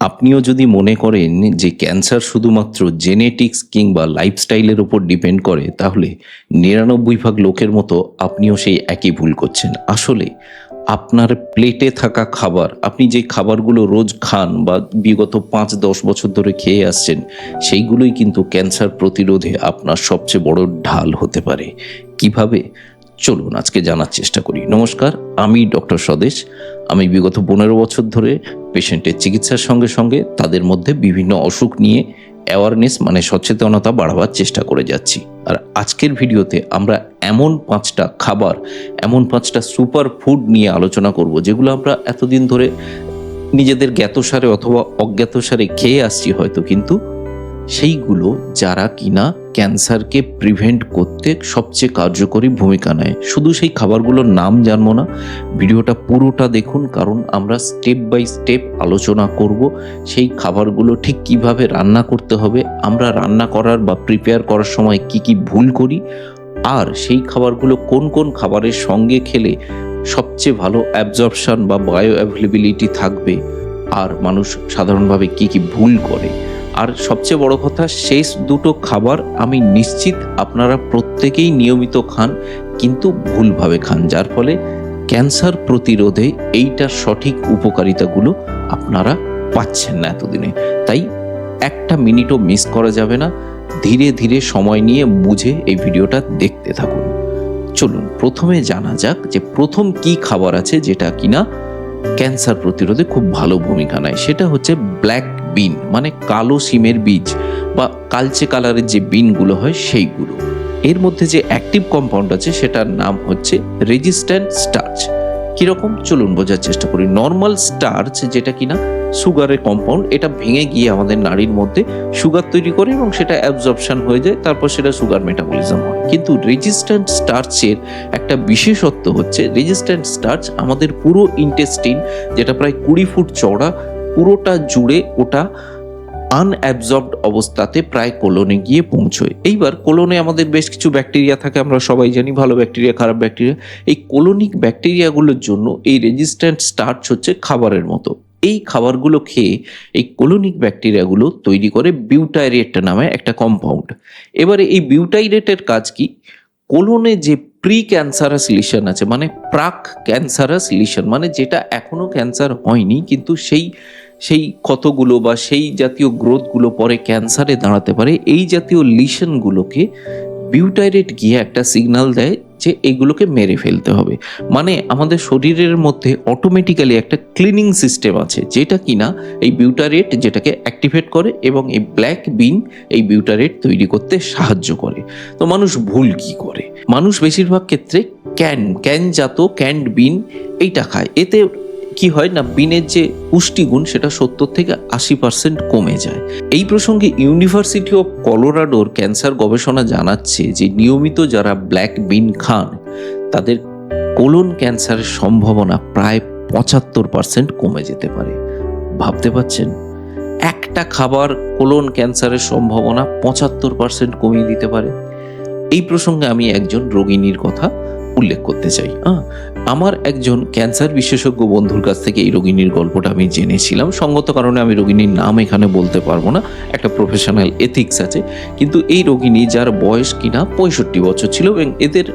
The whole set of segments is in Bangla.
আপনিও যদি মনে করেন যে ক্যান্সার শুধুমাত্র জেনেটিক্স কিংবা লাইফস্টাইলের উপর ডিপেন্ড করে, তাহলে ৯৯ ভাগ লোকের মতো আপনিও সেই একই ভুল করছেন। আসলে আপনার প্লেটে থাকা খাবার, আপনি যে খাবারগুলো রোজ খান বা বিগত ৫-১০ বছর ধরে খেয়ে আসছেন, সেইগুলোই কিন্তু ক্যান্সার প্রতিরোধে আপনার সবচেয়ে বড় ঢাল হতে পারে। কিভাবে? চলুন আজকে জানার চেষ্টা করি। নমস্কার, আমি ডক্টর স্বদেশ। আমি বিগত ১৫ বছর ধরে পেশেন্টের চিকিৎসার সঙ্গে সঙ্গে তাদের মধ্যে বিভিন্ন অসুখ নিয়ে অ্যাওয়ারনেস মানে সচেতনতা বাড়াবার চেষ্টা করে যাচ্ছি। আর আজকের ভিডিওতে আমরা এমন ৫টা খাবার, এমন ৫টা সুপার ফুড নিয়ে আলোচনা করব, যেগুলো আমরা এতদিন ধরে নিজেদের জ্ঞাতসারে অথবা অজ্ঞাতসারে খেয়ে আসছি হয়তো, কিন্তু সেইগুলো যারা কিনা ক্যান্সারকে প্রিভেন্ট করতে সবচেয়ে কার্যকরী ভূমিকা নেয়। শুধু সেই খাবারগুলোর নাম জানবো না, ভিডিওটা পুরোটা দেখুন, কারণ আমরা স্টেপ বাই স্টেপ আলোচনা করব সেই খাবারগুলো ঠিক কিভাবে রান্না করতে হবে, আমরা রান্না করার বা প্রিপেয়ার করার সময় কি কি ভুল করি, আর সেই খাবারগুলো কোন কোন খাবারের সঙ্গে খেলে সবচেয়ে ভালো অ্যাবজর্পশন বা বায়ো অ্যাভেলেবিলিটি থাকবে, আর মানুষ সাধারণভাবে কি কি ভুল করে। আর সবচেয়ে বড় কথা, শেষ দুটো খাবার আমি নিশ্চিত আপনারা প্রত্যেকেই নিয়মিত খান, কিন্তু ভুলভাবে খান, যার ফলে ক্যান্সার প্রতিরোধে এইটার সঠিক উপকারিতাগুলো আপনারা পাচ্ছেন না এতদিনে। তাই একটা মিনিটও মিস করা যাবে না, ধীরে ধীরে সময় নিয়ে বুঝে এই ভিডিওটা দেখতে থাকুন। চলুন প্রথমে জানা যাক যে প্রথম কি খাবার আছে যেটা কিনা ক্যান্সার প্রতিরোধে খুব ভালো ভূমিকা নেয়। সেটা হচ্ছে ব্ল্যাক বিন, মানে কালো সিমের বীজ বা কালচে কালারের যে বিনগুলো হয় সেইগুলো। এর মধ্যে যে অ্যাক্টিভ কম্পাউন্ড আছে সেটার নাম হচ্ছে রেজিস্ট্যান্ট স্টার্চ। কিরকম চলুন বোঝার চেষ্টা করি। নর্মাল স্টার্চ যেটা কিনা সুগারের কম্পাউন্ড, এটা ভেঙে গিয়ে আমাদের নাড়ির মধ্যে সুগার তৈরি করে এবং সেটা অ্যাবজর্পশন হয়ে যায়, তারপর সেটা সুগার মেটাবলিজম হয়। কিন্তু রেজিস্ট্যান্ট স্টার্চের একটা বিশেষত্ব হচ্ছে, রেজিস্ট্যান্ট স্টার্চ আমাদের পুরো ইন্টেস্টিন, যেটা প্রায় ২০ ফুট চওড়া, পুরোটা জুড়ে ওটা আনঅ্যাবজর্বড অবস্থাতে প্রায় কোলনে গিয়ে পৌঁছয়। এইবার কোলনে আমাদের বেশ কিছু ব্যাকটেরিয়া থাকে, আমরা সবাই জানি, ভালো ব্যাকটেরিয়া খারাপ ব্যাকটেরিয়া। এই কোলোনিক ব্যাকটেরিয়াগুলোর জন্য এই রেজিস্ট্যান্ট স্টার্চ হচ্ছে খাবারের মতো। এই খাবারগুলো খেয়ে এই কোলোনিক ব্যাকটেরিয়াগুলো তৈরি করে বিউটাইরেট নামে একটা কম্পাউন্ড। এবারে এই বিউটাইরেটের কাজ কি? কোলনে যে প্রি ক্যান্সারাস লিশন আছে, মানে প্রাক ক্যান্সারাস লিশন, মানে যেটা এখনো ক্যান্সার হয়নি কিন্তু সেই সেই ক্ষতগুলো বা সেই জাতীয় গ্রোথগুলো পরে ক্যান্সারে দাঁড়াতে পারে, এই জাতীয় লিশনগুলোকে বিউটাইরেট গিয়ে একটা সিগন্যাল দেয় যে এগুলোকে মেরে ফেলতে হবে। মানে আমাদের শরীরের মধ্যে অটোমেটিক্যালি একটা ক্লিনিং সিস্টেম আছে, যেটা কিনা এই বিউটারেট যেটাকে অ্যাক্টিভেট করে এবং এই ব্ল্যাক বিন এই বিউটারেট তৈরি করতে সাহায্য করে। তো মানুষ ভুল কি করে? মানুষ বেশিরভাগ ক্ষেত্রে ক্যানজাত ক্যান্ড বিন এইটা খায়। এতে কি হয় না, বিনের যে পুষ্টিগুণ সেটা ৭০ থেকে ৮০% কমে যায়। এই প্রসঙ্গে ইউনিভার্সিটি অফ কলোরাডোর ক্যান্সার গবেষণা জানাচ্ছে যে নিয়মিত যারা ব্ল্যাক বিন খান তাদের কোলন ক্যান্সারের সম্ভাবনা প্রায় ৭৫% কমে যেতে পারে। ভাবতে পারছেন, একটা খাবার কোলন ক্যান্সারের সম্ভাবনা ৭৫% কমিয়ে দিতে পারে। এই প্রসঙ্গে আমি একজন রোগিণীর কথা উল্লেখ করতে চাই। আমার একজন ক্যান্সার বিশেষজ্ঞ বন্ধুর কাছ থেকে এই রোগিণীর গল্পটা আমি জেনেছিলাম। সঙ্গত কারণে আমি রোগিণীর নাম এখানে বলতে পারবো না, একটা প্রফেশনাল এথিক্স আছে। কিন্তু এই রোগিণী, যার বয়স কিনা ৬৫ বছর ছিল এবং এদের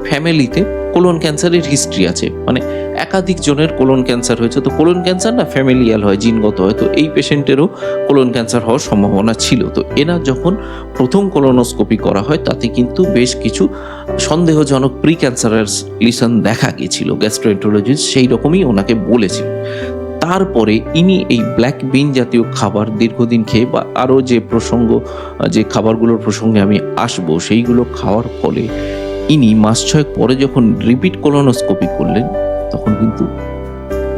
ফ্যামিলিতে কোলন ক্যান্সারের হিস্ট্রি আছে, মানে একাধিক জনের কোলন ক্যান্সার হয়েছে। তো কোলন ক্যান্সার না ফ্যামিলিয়াল হয়, জিনগত হয়, তো এই পেশেন্টেরও কোলন ক্যান্সার হওয়ার সম্ভাবনা ছিল। তো এরা যখন প্রথম কোলোনোস্কোপি করা হয় তাতে কিন্তু বেশ কিছু সন্দেহজনক প্রি ক্যান্সারাস লিশন দেখা গেছিল। গ্যাস্ট্রোএন্টারোলজিস্ট সেই রকমই ওনাকে বলেছিল। তারপরে ইনি এই ব্ল্যাক বিন জাতীয় খাবার দীর্ঘদিন খেয়ে, বা আরও যে যে খাবারগুলোর প্রসঙ্গে আমি আসবো সেইগুলো খাওয়ার ফলে ইনি মাস ৬ পরে যখন রিপিট কোলোনোস্কোপি করলেন, তখন কিন্তু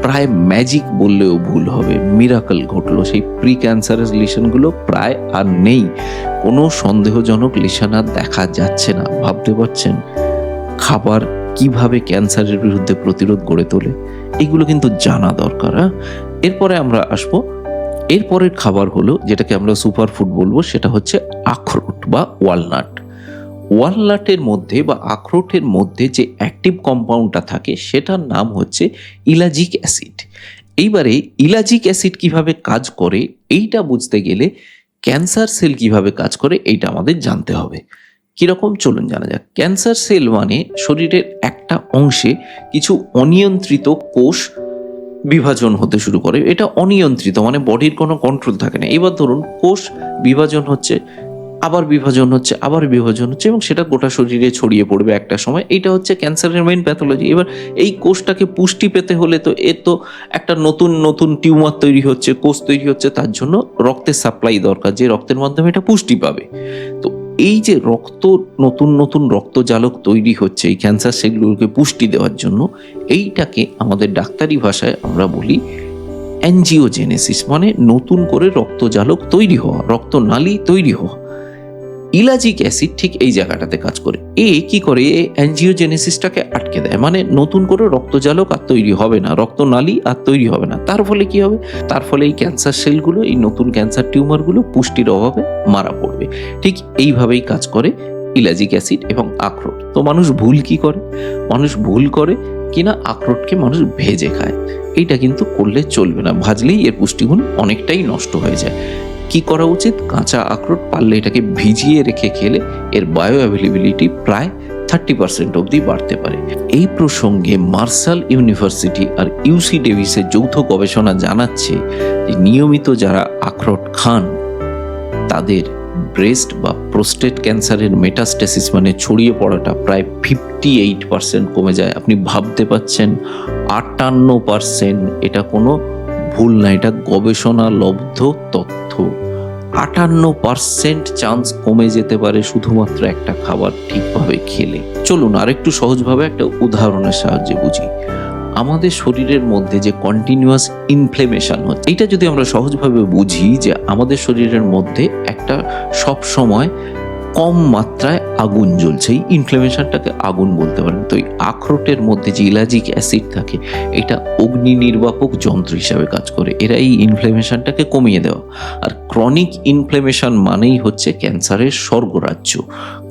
প্রায় ম্যাজিক বললেও ভুল হবে, মিরাকল ঘটলো। সেই প্রি ক্যান্সারাস লিশনগুলো প্রায় আর নেই, কোনো সন্দেহজনক লিশন আর দেখা যাচ্ছে না। ভাবতে পারছেন খাবার কিভাবে ক্যান্সারের বিরুদ্ধে প্রতিরোধ গড়ে তোলে? এগুলো কিন্তু জানা দরকার। এরপরে আমরা আসবো, এরপরের খাবার হলো যেটাকে আমরা সুপার ফুড বলবো, সেটা হচ্ছে আখরোট বা ওয়ালনাট। ওয়ালনাটের মধ্যে বা আখরোটের মধ্যে যে অ্যাক্টিভ কম্পাউন্ডটা থাকে সেটার নাম হচ্ছে ইলাজিক অ্যাসিড। এইবারে ইলাজিক অ্যাসিড কিভাবে কাজ করে এইটা বুঝতে গেলে ক্যান্সার সেল কিভাবে কাজ করে এইটা আমাদের জানতে হবে। কিরকম, চলুন জানা যাক। ক্যান্সার সেল মানে শরীরের একটা অংশে কিছু অনিয়ন্ত্রিত কোষ বিভাজন হতে শুরু করে। এটা অনিয়ন্ত্রিত মানে বডির কোনো কন্ট্রোল থাকে না। এবার ধরুন কোষ বিভাজন হচ্ছে, আবার বিভাজন হচ্ছে, আবার বিভাজন হচ্ছে, এবং সেটা গোটা শরীরে ছড়িয়ে পড়বে একটা সময়। এটা হচ্ছে ক্যান্সারের মেইন প্যাথোলজি। এবার এই কোষটাকে পুষ্টি পেতে হলে তো একটা নতুন নতুন টিউমার তৈরি হচ্ছে, কোষ তৈরি হচ্ছে, তার জন্য রক্তের সাপ্লাই দরকার, যে রক্তের মাধ্যমে এটা পুষ্টি পাবে। তো এই যে নতুন নতুন রক্তজালক তৈরি হচ্ছে এই ক্যান্সার সেলগুলোকে পুষ্টি দেওয়ার জন্য, এইটাকে আমাদের ডাক্তারি ভাষায় আমরা বলি অ্যাঞ্জিওজেনেসিস, মানে নতুন করে রক্তজালক তৈরি হওয়া, রক্তনালী তৈরি হওয়া। ইলাজিক অ্যাসিড ঠিক এই জায়গাটাতে কাজ করে। কি করে, অ্যাঞ্জিওজেনেসিসটাকে আটকে দেয়, মানে নতুন করে রক্তজালক আর তৈরি হবে না, রক্তনালী আর তৈরি হবে না। তার ফলে কি হবে, তার ফলে এই ক্যান্সার সেলগুলো, এই নতুন ক্যান্সার টিউমারগুলো পুষ্টির অভাবে মারা পড়বে। ঠিক এইভাবেই কাজ করে ইলাজিক অ্যাসিড এবং আখরোট। তো মানুষ ভুল কি করে, মানুষ ভুল করে কিনা আখরোটকে মানুষ ভেজে খায়। এইটা কিন্তু করলে চলবে না, ভাজলেই এর পুষ্টিগুণ অনেকটাই নষ্ট হয়ে যায়। কি করা উচিত, কাঁচা আখরোট পারলে এটাকে ভিজিয়ে রেখে খেলে এর বায়ো অ্যাভেলেবিলিটি প্রায় 30% অবধি বাড়তে পারে। এই প্রসঙ্গে মার্শাল ইউনিভার্সিটি আর ইউসি ডেভিসের যৌথ গবেষণা জানাচ্ছে যে নিয়মিত যারা আখরোট খান তাদের ব্রেস্ট বা প্রোস্টেট ক্যান্সারের মেটাস্টেসিস মানে ছড়িয়ে পড়াটা প্রায় 58% কমে যায়। আপনি ভাবতে পাচ্ছেন 58%, এটা কোনো ভুল না, এটা গবেষণা লব্ধ তথ্য। 58% চান্স কমে যেতে পারে শুধুমাত্র একটা খাবার ঠিকভাবে খেলে। চলুন আরেকটু সহজভাবে একটা উদাহরণের সাহায্যে বুঝি। আমাদের শরীরের মধ্যে যে কন্টিনিউয়াস ইনফ্লেমেশন হচ্ছে, এটা যদি আমরা সহজভাবে বুঝি যে আমাদের শরীরের মধ্যে একটা সব সময় কম মাত্রায় আগুন জ্বলছে, এই ইনফ্লেমেশনটাকে আগুন বলতে পারেন। তো এই আখরোটের মধ্যে যে ইলাজিক অ্যাসিড থাকে, এটা অগ্নি নির্বাপক যন্ত্র হিসাবে কাজ করে। এরা এই ইনফ্লেমেশনটাকে কমিয়ে দেওয়া। আর ক্রনিক ইনফ্লেমেশন মানেই হচ্ছে ক্যান্সারের স্বর্গরাজ্য।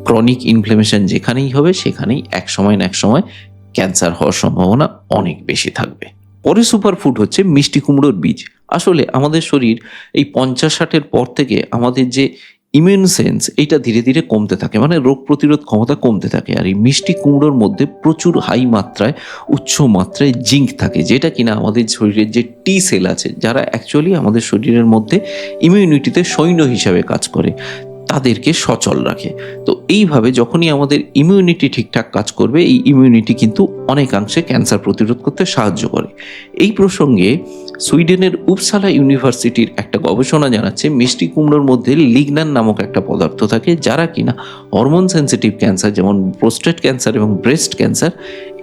ক্রনিক ইনফ্লেমেশন যেখানেই হবে সেখানেই এক সময় না এক সময় ক্যান্সার হওয়ার সম্ভাবনা অনেক বেশি থাকবে। পরে সুপারফুড হচ্ছে মিষ্টি কুমড়োর বীজ। আসলে আমাদের শরীর এই 50-60-এর পর থেকে আমাদের যে ইমিউন সেন্স এইটা ধীরে ধীরে কমতে থাকে, মানে রোগ প্রতিরোধ ক্ষমতা কমতে থাকে। আর এই মিষ্টি কুমড়োর মধ্যে প্রচুর হাই মাত্রায়, উচ্চ মাত্রায় জিঙ্ক থাকে, যেটা কিনা আমাদের শরীরের যে টি সেল আছে, যারা অ্যাকচুয়ালি আমাদের শরীরের মধ্যে ইমিউনিটিতে সৈন্য হিসাবে কাজ করে, তাদেরকে সচল রাখে। তো এইভাবে যখনই আমাদের ইমিউনিটি ঠিকঠাক কাজ করবে, এই ইমিউনিটি কিন্তু অনেকাংশে ক্যান্সার প্রতিরোধ করতে সাহায্য করে। এই প্রসঙ্গে সুইডেনের উপসালা ইউনিভার্সিটির একটা গবেষণা জানাচ্ছে মিষ্টি কুমড়োর মধ্যে লিগনান নামক একটা পদার্থ থাকে, যারা কিনা হরমোন সেন্সিটিভ ক্যান্সার যেমন প্রোস্টেট ক্যান্সার এবং ব্রেস্ট ক্যান্সার,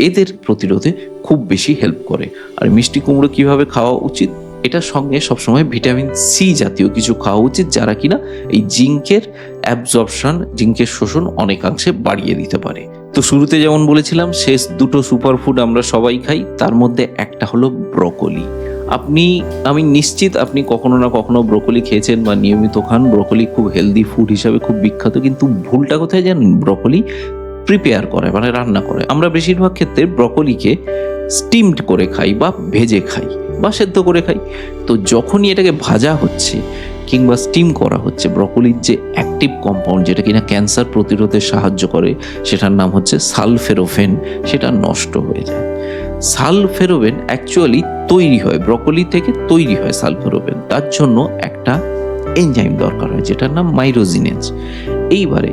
এদের প্রতিরোধে খুব বেশি হেল্প করে। আর মিষ্টি কুমড়ো কিভাবে খাওয়া উচিত, এটার সঙ্গে সবসময় ভিটামিন সি জাতীয় কিছু খাওয়া উচিত, যারা কিনা এই জিঙ্কের অ্যাবজর্পশন, জিঙ্কের শোষণ অনেকাংশে বাড়িয়ে দিতে পারে। তো শুরুতে যেমন বলেছিলাম, শেষ দুটো সুপারফুড আমরা সবাই খাই, তার মধ্যে একটা হলো ব্রোকলি। আমি নিশ্চিত আপনি কখনো না কখনো ব্রোকলি খেয়েছেন বা নিয়মিত খান। ব্রোকলি খুব হেলদি ফুড হিসাবে খুব বিখ্যাত, কিন্তু ভুলটা কোথায় জানেন, ব্রোকলি প্রিপেয়ার করে মানে রান্না করে। আমরা বেশিরভাগ ক্ষেত্রে ব্রোকলিকে স্টিমড করে খাই বা ভেজে খাই বা সেদ্ধ করে খাই। তো যখনই এটাকে ভাজা হচ্ছে কিংবা স্টিম করা হচ্ছে, ব্রোকলির যে অ্যাক্টিভ কম্পাউন্ড যেটা কিনা ক্যান্সার প্রতিরোধে সাহায্য করে, সেটার নাম হচ্ছে সালফেরোফেন, সেটা নষ্ট হয়ে যায়। সালফেরোফেন অ্যাকচুয়ালি তৈরি হয় ব্রোকলি থেকে, তৈরি হয় সালফেরোফেন। তার জন্য একটা এনজাইম দরকার হয় যেটার নাম মাইরোজিনেজ। এইবারে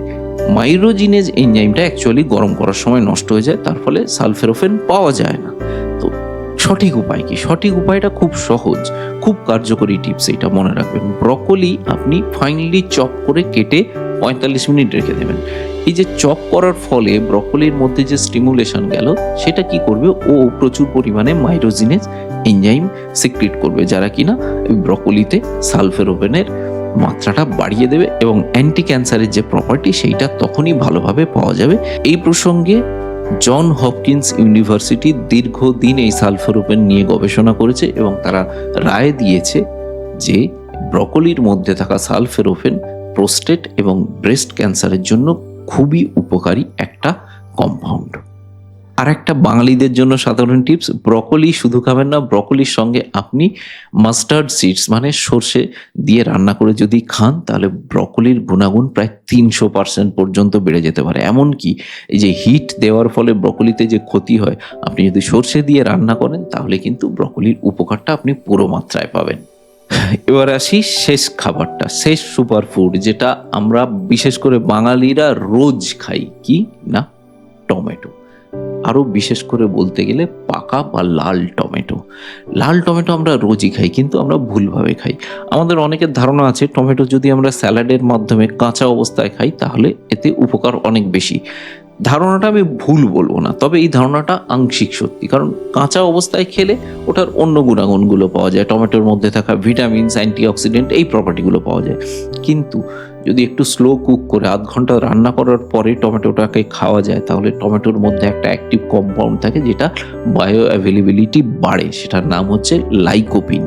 মাইরোজিনেজ এনজাইমটা অ্যাকচুয়ালি গরম করার সময় নষ্ট হয়ে যায়, তার ফলে সালফেরোফেন পাওয়া যায় না। তো সঠিক উপায় কি? সঠিক উপায়টা খুব সহজ, খুব কার্যকরী টিপস, এটা মনে রাখবেন। ব্রোকলি আপনি ফাইনলি চপ করে কেটে 45 মিনিট রেখে দেবেন। এই যে চপ করার ফলে ব্রোকলির মধ্যে যে স্টিমুলেশন গেল, সেটা কি করবে, ও প্রচুর পরিমাণে মাইরোজিনেজ এনজাইম সিক্রিট করবে, যারা কিনা এই ব্রোকলিতে সালফেরোফেনের মাত্রাটা বাড়িয়ে দেবে এবং অ্যান্টি ক্যান্সারের যে প্রপার্টি সেইটা তখনই ভালোভাবে পাওয়া যাবে। এই প্রসঙ্গে জন হপকিন্স ইউনিভার্সিটি দীর্ঘদিন এই সালফেরোফেন নিয়ে গবেষণা করেছে এবং তারা রায় দিয়েছে যে ব্রোকলির মধ্যে থাকা সালফেরোফেন প্রোস্টেট এবং ব্রেস্ট ক্যান্সারের জন্য খুবই উপকারী একটা কম্পাউন্ড। আর একটা বাঙালিদের জন্য সাধারণ টিপস, ব্রকলি শুধু খাবেন না, ব্রকলির সঙ্গে আপনি মাস্টার্ড সিডস মানে সর্ষে দিয়ে রান্না করে যদি খান তাহলে ব্রকলির গুণাগুণ প্রায় 300% পর্যন্ত বেড়ে যেতে পারে। এমনকি এই যে হিট দেওয়ার ফলে ব্রকলিতে যে ক্ষতি হয়, আপনি যদি সর্ষে দিয়ে রান্না করেন তাহলে কিন্তু ব্রকলির উপকারটা আপনি পুরো মাত্রায় পাবেন। এবার আসি শেষ খাবারটা, শেষ সুপারফুড, যেটা আমরা বিশেষ করে বাঙালিরা রোজ খাই, কি না, টমেটো। আরও বিশেষ করে বলতে গেলে পাকা বা লাল টমেটো। লাল টমেটো আমরা রোজই খাই, কিন্তু আমরা ভুলভাবে খাই। আমাদের অনেকের ধারণা আছে টমেটো যদি আমরা স্যালাডের মাধ্যমে কাঁচা অবস্থায় খাই তাহলে এতে উপকার অনেক বেশি। ধারণাটা আমি ভুল বলবো না, তবে এই ধারণাটা আংশিক সত্যি, কারণ কাঁচা অবস্থায় খেলে ওটার অন্য গুণাগুণগুলো পাওয়া যায়, টমেটোর মধ্যে থাকা ভিটামিনস, অ্যান্টিঅক্সিডেন্ট, এই প্রপার্টিগুলো পাওয়া যায়। কিন্তু যদি একটু স্লো কুক করে 0.5 ঘন্টা রান্না করার পরে টমেটোটাকে খাওয়া যায় তাহলে টমেটোর মধ্যে একটা অ্যাক্টিভ কম্পাউন্ড থাকে যেটা বায়ো অ্যাভেলেবিলিটি বাড়ে, সেটার নাম হচ্ছে লাইকোপিন।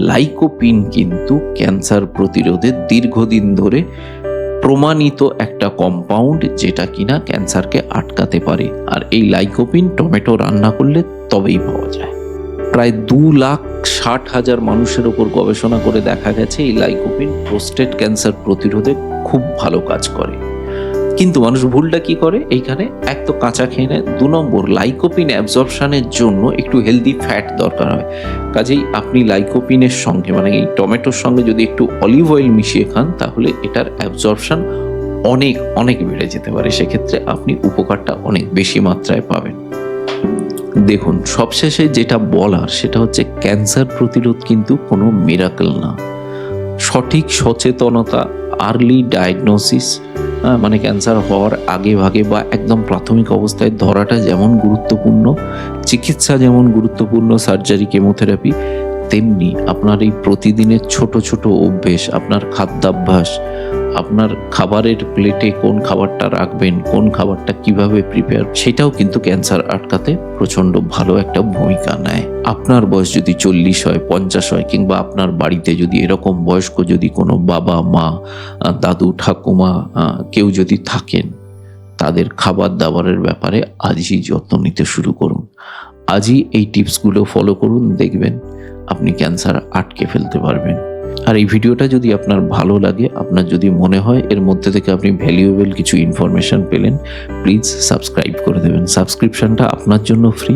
লাইকোপিন কিন্তু ক্যান্সার প্রতিরোধে দীর্ঘদিন ধরে প্রমাণিত একটা কম্পাউন্ড, যেটা কিনা ক্যান্সারকে আটকাতে পারে। আর এই লাইকোপিন টমেটো রান্না করলে তবেই পাওয়া যায়। প্রায় 2,60,000 মানুষের ওপর গবেষণা করে দেখা গেছে এই লাইকোপিন প্রোস্টেট ক্যান্সার প্রতিরোধে খুব ভালো কাজ করে। কিন্তু মানুষ ভুলটা কি করে এইখানে, এক তো কাঁচা খেয়ে নেয়, 2 নম্বর লাইকোপিন অ্যাবজর্পশনের জন্য একটু হেলদি ফ্যাট দরকার হয়। কাজেই আপনি লাইকোপিনের সঙ্গে মানে এই টমেটোর সঙ্গে যদি একটু অলিভ অয়েল মিশিয়ে খান তাহলে এটার অ্যাবজর্পশন অনেক অনেক বেড়ে যেতে পারে, সেক্ষেত্রে আপনি উপকারটা অনেক বেশি মাত্রায় পাবেন। দেখুন, সবশেষে যেটা বলার সেটা হচ্ছে ক্যান্সার প্রতিরোধ কিন্তু কোনো মিরাকেল না। সঠিক সচেতনতা, আর্লি ডায়াগনোসিস, মানে ক্যান্সার হওয়ার আগে ভাগে বা একদম প্রাথমিক অবস্থায় ধরাটা যেমন গুরুত্বপূর্ণ, চিকিৎসা যেমন গুরুত্বপূর্ণ, সার্জারি, কেমোথেরাপি, তেমনি আপনার এই প্রতিদিনের ছোট ছোট অভ্যেস, আপনার খাদ্যাভ্যাস, আপনার খাবারের প্লেটে কোন খাবারটা রাখবেন, কোন খাবারটা কিভাবে প্রিপেয়ার, সেটাও কিন্তু ক্যান্সার আটকাতে প্রচণ্ড ভালো একটা ভূমিকা নেয়। আপনার বয়স যদি 40 হয়, 50 হয়, কিংবা আপনার বাড়িতে যদি এরকম বয়স্ক যদি কোনো বাবা, মা, দাদু, ঠাকুমা কেউ যদি থাকেন, তাদের খাবার দাবারের ব্যাপারে আজই যত্ন নিতে শুরু করুন। আজই এই টিপসগুলো ফলো করুন, দেখবেন আপনি ক্যান্সার আটকে ফেলতে পারবেন। আর এই ভিডিওটা যদি আপনার ভালো লাগে, আপনার যদি মনে হয় এর মধ্যে থেকে আপনি ভ্যালুয়েবল কিছু ইনফরমেশন পেলেন, প্লিজ সাবস্ক্রাইব করে দেবেন। সাবস্ক্রিপশনটা আপনার জন্য ফ্রি,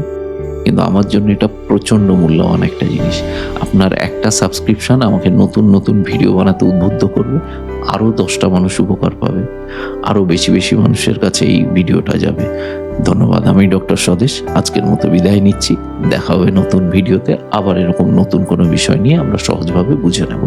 কিন্তু আমার জন্য এটা প্রচণ্ড মূল্যবান একটা জিনিস। আপনার একটা সাবস্ক্রিপশন আমাকে নতুন নতুন ভিডিও বানাতে উদ্বুদ্ধ করবে, আরও 10টা মানুষ উপকার পাবে, আরও বেশি বেশি মানুষের কাছে এই ভিডিওটা যাবে। ধন্যবাদ। আমি ডক্টর স্বদেশ আজকের মতো বিদায় নিচ্ছি। দেখা হবে নতুন ভিডিওতে, আবার এরকম নতুন কোনো বিষয় নিয়ে আমরা সহজভাবে বুঝে নেব।